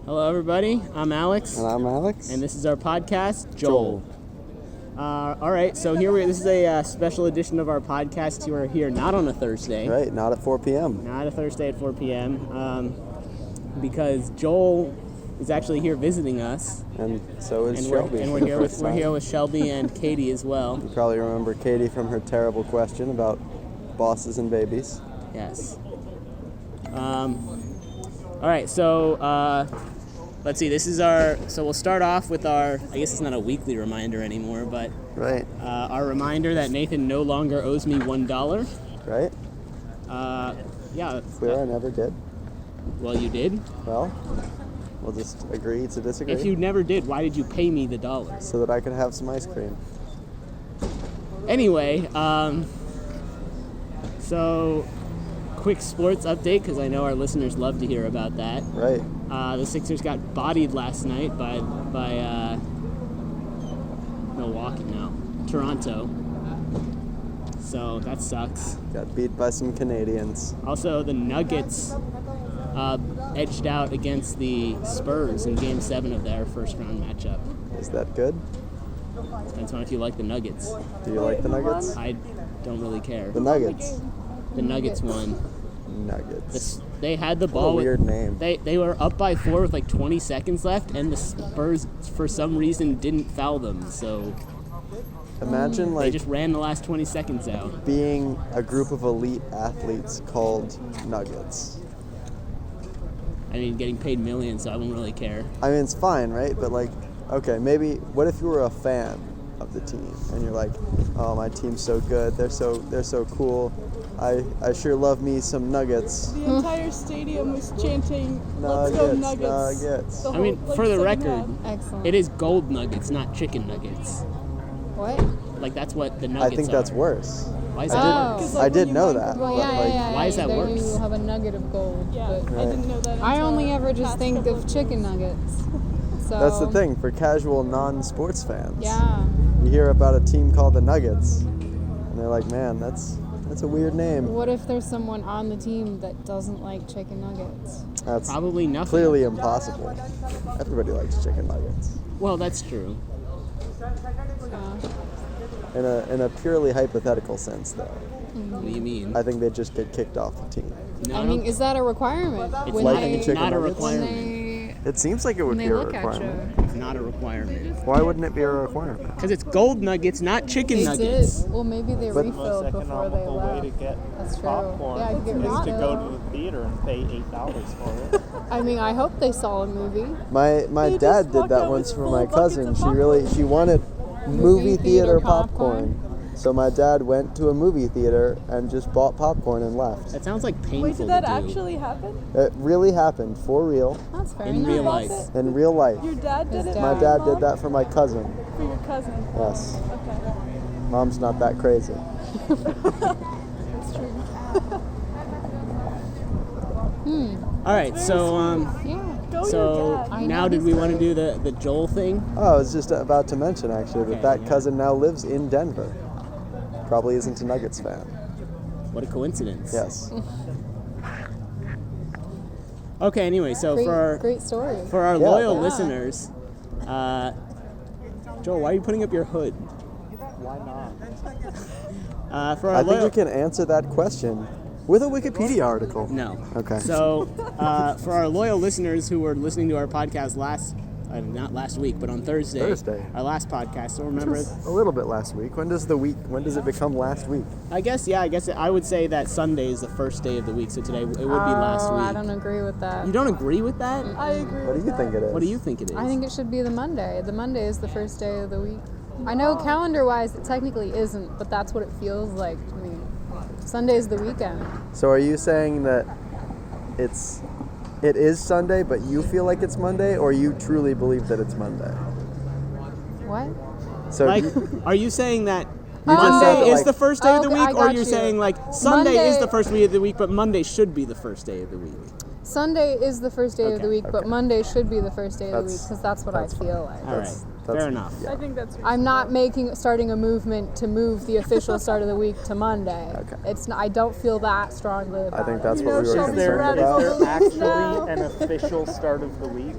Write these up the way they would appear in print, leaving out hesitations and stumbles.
Hello, everybody. I'm Alex. And I'm Alex. And this is our podcast, Joel. All right, so this is a special edition of our podcast. We're here not on a Thursday. Right, not at 4 p.m. Not a Thursday at 4 p.m. Because Joel is actually here visiting us. And so is Shelby. We're here with Shelby and Katie as well. You probably remember Katie from her terrible question about bosses and babies. Yes. All right, so let's see. So we'll start off with I guess it's not a weekly reminder anymore, but right. Our reminder that Nathan no longer owes me $1. Right. Yeah. Clear, I never did. Well, you did. Well, we'll just agree to disagree. If you never did, why did you pay me the $1? So that I could have some ice cream. Anyway, so quick sports update, because I know our listeners love to hear about that. Right. The Sixers got bodied last night by Toronto. So that sucks. Got beat by some Canadians. Also, the Nuggets edged out against the Spurs in Game 7 of their first-round matchup. Is that good? Depends on if you like the Nuggets. Do you like the Nuggets? I don't really care. The Nuggets. The Nuggets won. Nuggets. They had the ball. What a weird name. They were up by 4 with like 20 seconds left, and the Spurs, for some reason, didn't foul them. So imagine they just ran the last 20 seconds out. Being a group of elite athletes called Nuggets. I mean, getting paid millions, so I wouldn't really care. I mean, it's fine, right? But okay, maybe what if you were a fan of the team and you're like, oh, my team's so good, they're so cool. I sure love me some Nuggets. The entire stadium was chanting, "Let's Nuggets, go Nuggets!" Nuggets. I mean, for the record, excellent. it is gold nuggets, not chicken nuggets. What? Like, that's what the nuggets are. I think that's worse. Why is that worse? I did know that. Well, but yeah. Why is that there worse? You have a nugget of gold. Yeah, But I didn't know that. I until only ever just past think couple of chicken nuggets. So that's the thing for casual non-sports fans. Yeah. You hear about a team called the Nuggets, and they're like, man, that's a weird name. What if there's someone on the team that doesn't like chicken nuggets? That's Probably nothing. clearly impossible. Everybody likes chicken nuggets. Well, that's true. In a purely hypothetical sense, though. What do you mean? I think they just get kicked off the team. No, I mean, is that a requirement? it's When liking they- chicken not a nuggets? requirement. It seems like it would When be they a look at requirement. you. It's not a requirement. Why wouldn't it be a requirement? Because it's gold nuggets, not chicken They nuggets. did. Well, maybe they But- refilled before they economical way left. to get That's true. popcorn Yeah, you get is to refilled. go to the theater and pay $8 for it. I mean, I hope they saw a movie. My They dad just did walk that out once with for full my buckets cousin. of She wanted movie theater popcorn. popcorn. So my dad went to a movie theater and just bought popcorn and left. That sounds like painful Wait, did that to do. actually happen? It really happened for real That's fair In enough. real Was life. it? in real life. Your dad did His it? My dad. dad Mom? did that for my cousin. For your cousin. Yes. Okay. Mom's not that crazy. It's true. All right, so Yeah. Go so your dad. I now know did his we want to do the Joel thing? Oh, I was just about to mention actually Okay, that yeah. cousin now lives in Denver. Probably isn't a Nuggets fan. What a coincidence. Yes. Okay, anyway, so Great story. for our Yeah. loyal Yeah. listeners, Joel, why are you putting up your hood? Why not? For our I think loyal we can answer that question with a Wikipedia article. No. Okay. So, for our loyal listeners who were listening to our podcast not last week, but on Thursday. Thursday. Our last podcast. So remember, A little bit last week. When does it become last week? I guess I would say that Sunday is the first day of the week. So today it would be last week. I don't agree with that. You don't agree with that? I agree What do with you that. think it is? What do you think it is? I think it should be the Monday. The Monday is the first day of the week. I know calendar-wise it technically isn't, but that's what it feels like to me. Sunday's the weekend. So are you saying that it is Sunday, but you feel like it's Monday, or you truly believe that it's Monday? What? So like, you- are you saying that Oh. Monday is Like- the first day of the Okay, week, I or got you're you. saying like Sunday is Monday- the first day of the week, but Monday should be the first day of the week? Sunday is the first day of Okay, the week, but okay. Monday should be the first day of the week That's- because that's what I that's feel like. All right. Fair enough. I think that's I'm not starting a movement to move the official start of the week to Monday. Okay. It's not, I don't feel that strongly about I think it. that's You what know, we were Shelby's concerned radical. about. Is there actually No. an official start of the week?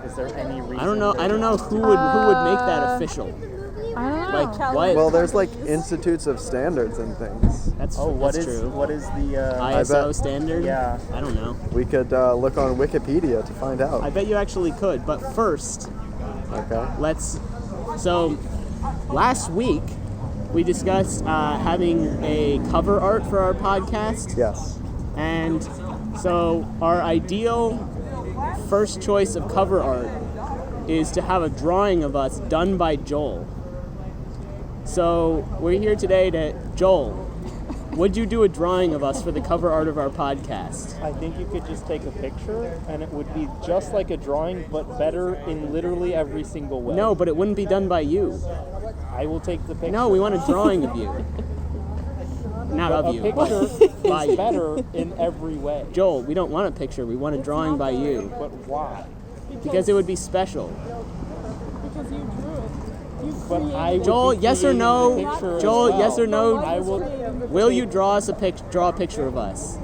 Is there any reason? I don't know who would make that official. I don't know. Like what? Well, there's like institutes of standards and things. That's Oh, that's what is true. what is the? ISO bet- standard? Yeah. I don't know. We could look on Wikipedia to find out. I bet you actually could. But first, Okay. So last week we discussed having a cover art for our podcast. Yes. And so our ideal first choice of cover art is to have a drawing of us done by Joel. So we're here today Joel, would you do a drawing of us for the cover art of our podcast? I think you could just take a picture, and it would be just like a drawing, but better in literally every single way. No, but it wouldn't be done by you. I will take the picture. No, we want a drawing of you. Not But of a you, picture but by is you. better in every way. Joel, we don't want a picture. We want a drawing by you. But why? Because it would be special. Because you drew it. You But created I it. would Joel, be yes or creating no? the picture as Joel, well. yes or no? I will. Will you draw us draw a picture of us?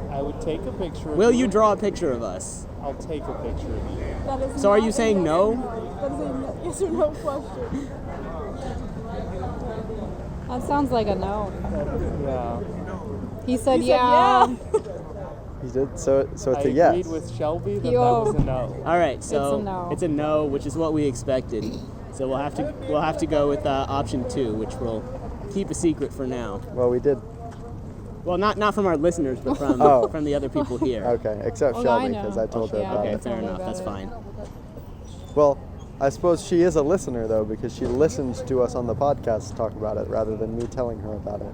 I would take a picture. Of Will you draw a picture of us? I'll take a picture of you. That is So are not you a saying yes no? or That is a yes or no question. That sounds like a no. Yeah. He said, He said yeah. He did. So it's I a agreed yes. with Shelby that Yo. that was a no. All right, so It's a no. no, which is what we expected. So we'll have to go with option 2, which we'll keep a secret for now. Well, we did. Well, not from our listeners, but from Oh. from the other people here. Okay, except Well, I Shelby, know. because I told her Yeah. about Okay, it. fair enough. about That's it. fine. Well, I suppose she is a listener though, because she listens to us on the podcast talk about it rather than me telling her about it.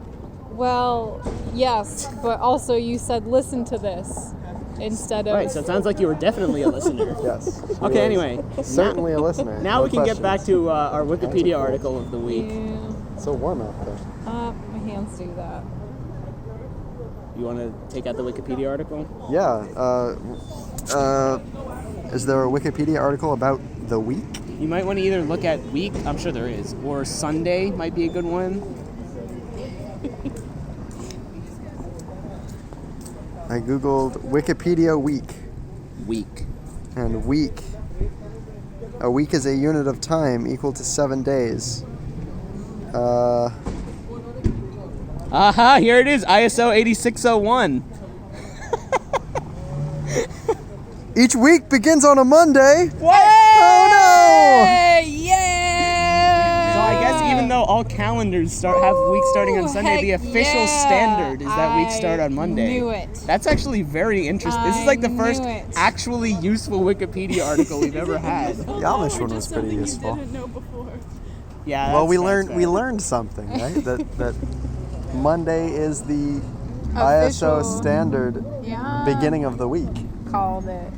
Well, yes, but also you said listen to this instead of. Right, so it sounds like you were definitely a listener. Yes. she Okay, is anyway. Certainly a listener. Now no we can get back questions. to our Wikipedia article of the week. Yeah, It's so warm out there. my hands do that. You want to take out the Wikipedia article? Yeah. Is there a Wikipedia article about the week? You might want to either look at week, I'm sure there is, or Sunday might be a good one. I googled Wikipedia week, Week. and week. A week is a unit of time equal to 7 days. Aha, here it is, ISO 8601. Each week begins on a Monday. What? Oh Yeah! So I guess even though all calendars have weeks starting on Sunday, the heck official yeah. standard is that weeks start on I Monday. knew it. That's actually very interesting. This is like the I first knew it. actually useful Wikipedia article we've ever had. The Amish Or one just was pretty something useful. You didn't know before. Yeah. Well, we that's fair. learned something, right? that Monday is the Official. ISO standard Yeah. beginning of the week. Called it.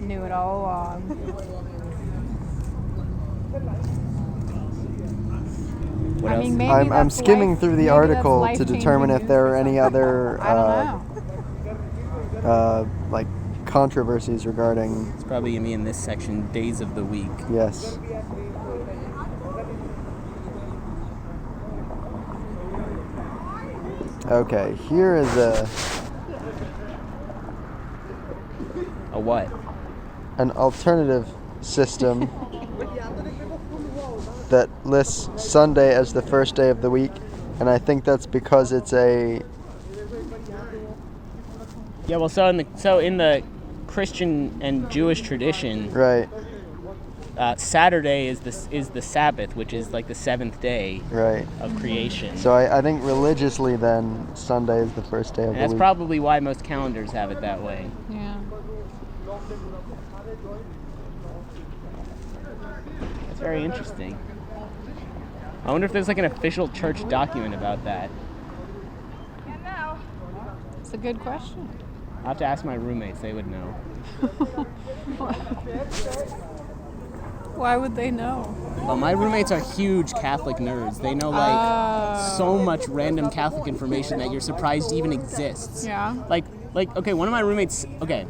Knew it all along. What I else? mean, maybe I'm that's skimming life- through the maybe that's article to life-changing determine if news there for are any some other people. I don't know. like controversies regarding It's probably gonna be in this section, days of the week. yes. Okay, here is A what? an alternative system that lists Sunday as the first day of the week, and I think that's because it's a Yeah, well, so in the Christian and Jewish tradition, right, Saturday is the Sabbath, which is like the 7th day right. of creation. So I think religiously then Sunday is the first day of and the that's week. probably why most calendars have it that way. Yeah. That's very interesting. I wonder if there's like an official church document about that. It's a good question. I'll have to ask my roommates, they would know. Why would they know? Well, my roommates are huge Catholic nerds. They know like so much random Catholic information that you're surprised even exists. Yeah. Like okay, one of my roommates, okay,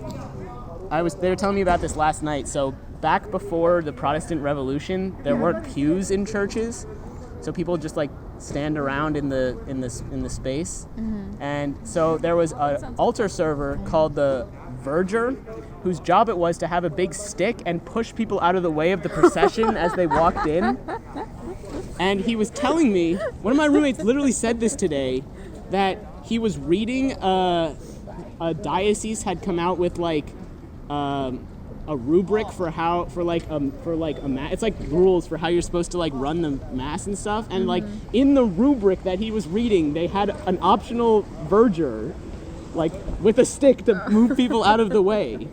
they were telling me about this last night. So back before the Protestant Revolution, there weren't pews in churches, so people just like stand around in the space. And so there was an altar server called the verger, whose job it was to have a big stick and push people out of the way of the procession as they walked in. And he was telling me, one of my roommates literally said this today, that he was reading a diocese had come out with like a rubric for a mass. It's like rules for how you're supposed to like run the mass and stuff. And like in the rubric that he was reading, they had an optional verger, like with a stick to move people out of the way.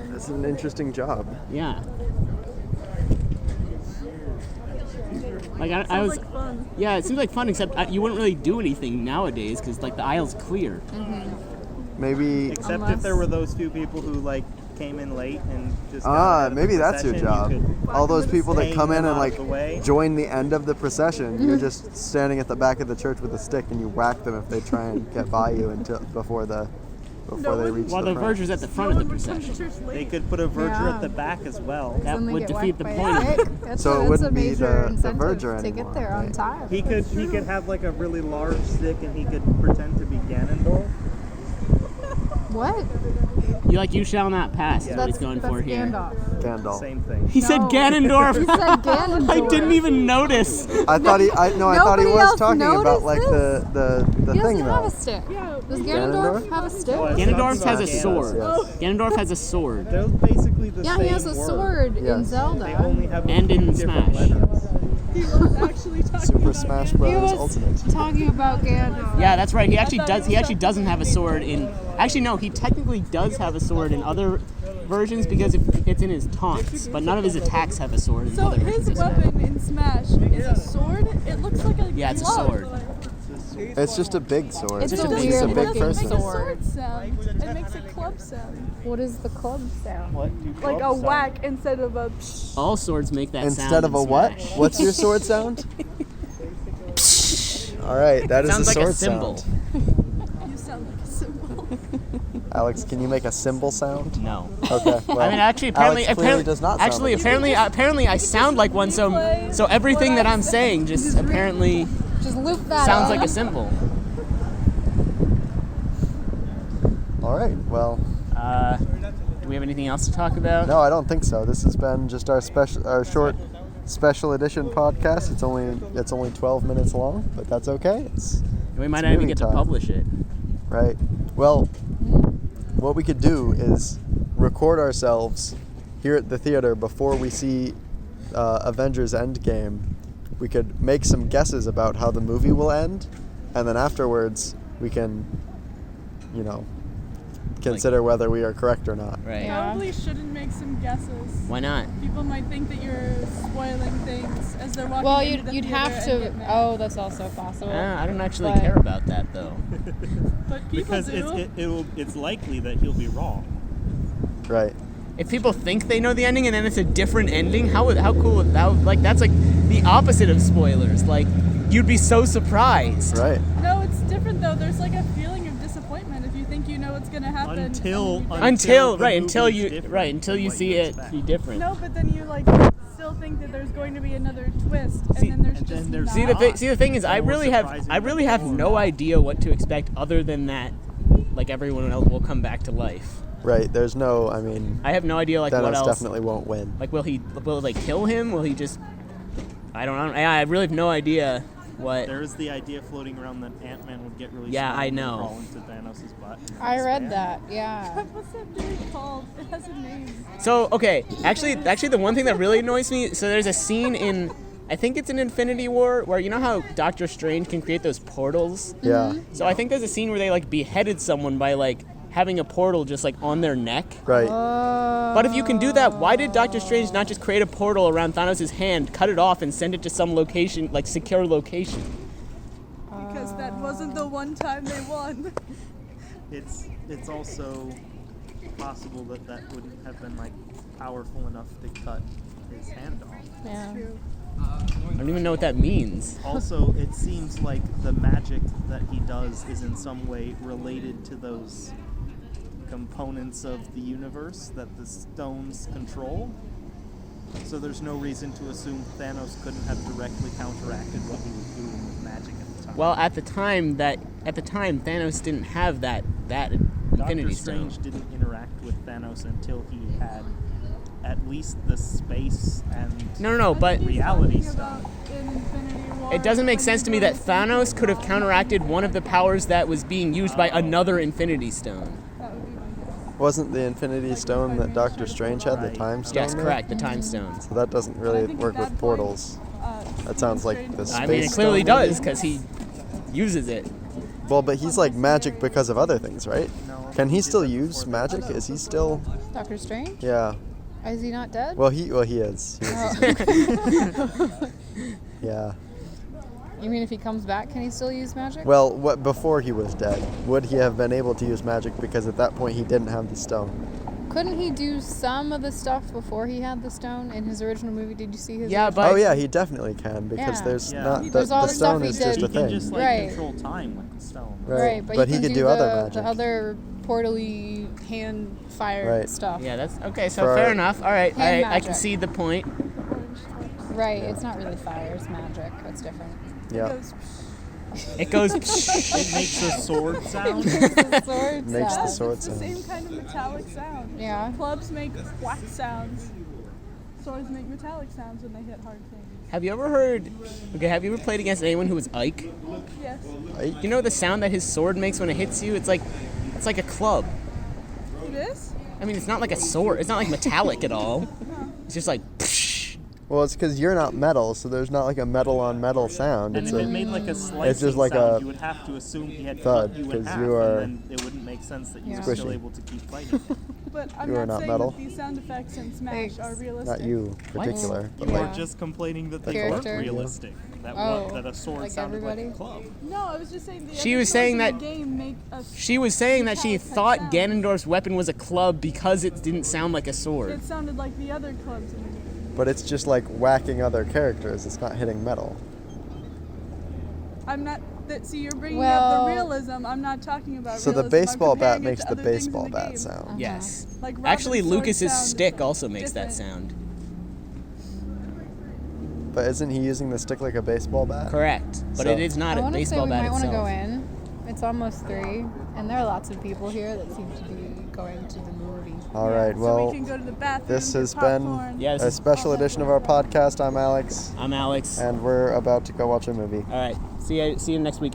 That's an interesting job. Yeah. Like I was, like fun. yeah, it seems like fun. Except you wouldn't really do anything nowadays because like the aisle's clear. Maybe. Except if there were those few people who like came in late and just Maybe that's your job. All those people that come in and like way. join the end of the procession, you're just standing at the back of the church with a stick and you whack them if they try and get by you until before they reach While the the front. verger's at the front of the procession. They could put a verger Yeah. at the back as well. That Then they would get defeat whacked the by a point of it. stick. That's So it that's wouldn't a be major the incentive verger to anymore, get there on right? time. He could have like a really large stick and he could pretend to be Ganondorf. What? You shall not pass is what he's going that's for here. Gandalf. Gandalf. Same thing. He said No. Ganondorf. He said Ganondorf. I didn't even notice. I thought he was Nobody else talking about noticed like this? the He thing doesn't have though. a stick. Yeah. Does Ganondorf? Ganondorf have a stick? Well, Ganondorf has a Yes. sword. Yes. Ganondorf has a sword. They're basically the Yeah, same he has a word. sword in Yes. Zelda. They only have a And few in different Smash. letters. He was actually talking Super about Smash Ganondorf. Bros. was- Ultimate. Talking about Gandalf. Yeah, that's right. He actually thought does. he He was actually talking doesn't have a sword in. Actually, no. He technically does have a sword in other versions because it's in his taunts, but none of his attacks have a sword in So other his versions. weapon in Smash is a sword. It looks like a Yeah, it's a glove. sword. It's just a big sword. It's just a a big It's a weird big looking It makes person. a sword. sword sound. It makes a club sound. What is the club sound? What do Like a clubs sound? whack instead of a psh. All swords make that sound. Instead of in a what? Smash. What's your sword sound? All right, that is Sounds a like sword a cymbal. sound. You sound like a symbol. Alex, can you make a cymbal sound? No. Okay. Well, I mean, actually, apparently, Alex clearly does not sound actually, like a apparently, I sound like one. So everything that I'm saying just apparently Just loop that sounds in. like a symbol. All right. Well, Do we have anything else to talk about? no, I don't think so. This has been just our short special edition podcast. It's only 12 minutes long, but that's okay. We might it's not even movie get time. to publish it. Right. Well, what we could do is record ourselves here at the theater before we see Avengers Endgame. We could make some guesses about how the movie will end, and then afterwards we can, consider whether we are correct or not. Right. Probably shouldn't make some guesses. Why not? People might think that you're spoiling things as they're walking Well, into the you'd theater have and to. get mad. Oh, that's also possible. I don't actually But- care about that though. But people Because do. it's likely that he'll be wrong. Right. If people think they know the ending and then it's a different ending, how cool would that? Like that's like the opposite of spoilers. Like you'd be so surprised. Right. No, it's different though. There's like a feeling of disappointment if you think you know what's gonna happen. and Until- you don't. Until the movie is you different until than you what see you it expect. be different. No, but then you like still think that there's going to be another twist, See, and then there's and just then there's not. See the thing is I More really surprising have than no idea what to expect other than that like everyone else will come back to life. Right. There's no. I mean, I have no idea like what Thanos else. definitely won't win. Like will they kill him? Will he just I don't know. I really have no idea what There is the idea floating around that Ant-Man would get really Yeah, smart I and know. crawl into Thanos' butt. and I read expand. that. Yeah. What's that dude called? It has a name. So, okay, actually the one thing that really annoys me, so there's a scene in, I think it's in Infinity War, where you know how Doctor Strange can create those portals? Yeah. So I think there's a scene where they like beheaded someone by like having a portal just like on their neck. Right. But if you can do that, why did Doctor Strange not just create a portal around Thanos' hand, cut it off, and send it to some location, like secure location? Because that wasn't the one time they won. It's also possible that wouldn't have been like powerful enough to cut his hand off. Yeah. I don't even know what that means. Also, it seems like the magic that he does is in some way related to those components of the universe that the stones control. So there's no reason to assume Thanos couldn't have directly counteracted what he was doing with magic at the time. Well, at the time Thanos didn't have that Infinity Doctor Stone. Strange didn't interact with Thanos until he had at least the space and No, but reality Talking stone. about in Infinity War it doesn't make when sense he to me that goes Thanos into could have the- counteracted one of the powers that was being used by another Infinity Stone. That would be my guess. Wasn't the Infinity Stone that Doctor Strange had the Right. Time Stone? Yes, there? correct, the Time Stone. So that doesn't I really think work at with that portals. point, That sounds like Stephen the Strange- I mean, it Space clearly Stone, maybe? does because he uses it. Well, but he's like magic because of other things, right? No, Can he did still that use before that. magic? Is he still? Doctor Strange? Yeah. Is he not dead? Well, he is. He is. Oh. Yeah. You mean if he comes back, can he still use magic? Well, what before he was dead? Would he have been able to use magic because at that point he didn't have the stone? Couldn't he do some of the stuff before he had the stone in his original movie? Did you see his? Yeah, original- but Oh yeah, he definitely can because Yeah. there's Yeah. not the, There's all the the stuff stone he is did. just He a can thing. just like Right. control time with the stone. Right. But, But he he can could do other the magic. other portally hand fire Right. stuff. Yeah, that's okay. So For- fair enough. All right, Hand I magic. can see the point. Right. It's not really fire. It's magic. That's different. Yeah. Goes, It goes. It makes a sword sound. The sword Makes the sound. sword it's the sound. same kind of metallic sound. Yeah. Clubs make whack sounds. Swords make metallic sounds when they hit hard things. Have you ever heard? Okay, have you ever played against anyone who was Ike? Yes. You know the sound that his sword makes when it hits you? It's like a club. It is? I mean, it's not like a sword. It's not like metallic at all. It's just like. Well, it's because you're not metal, so there's not like a metal on metal sound. And It's if it a made like a slicing just like sound, a you would have to assume he had thud, cut you in 'cause half, you are- and then it wouldn't make sense that you Yeah. were still Squishy. able to keep fighting. But I'm You are not not saying metal. that these sound effects in Smash Thanks. are realistic. not you particular, but You like were just complaining that they Character. weren't realistic. That Oh, that a sword like sounded everybody? like a club. No, I was just saying the She other was swords saying in that- the game make a She was saying that she metallic type thought sound. Ganondorf's weapon was a club because it didn't sound like a sword. It sounded like the other clubs in the game. but it's just like whacking other characters. It's not hitting metal. I'm not. See, you're bringing Well- up the realism. I'm not talking about So the realism. I'm baseball bat comparing it makes to the other things in baseball the bat game. sound. Yes. Like Actually, Robin's sword Lucas's sound stick also makes that different. sound. But isn't he using the stick like a baseball bat? Correct. But So- it is not I a want to say baseball we bat might want to itself. go in. It's almost 3, and there are lots of people here that seem to be going to the movie. All Yeah, right. so Well, we can go to the bathroom. this get has been popcorn. Yeah, this a is- special edition of our podcast. I'm Alex, I'm Alex. and we're about to go watch a movie. All right. See you next week.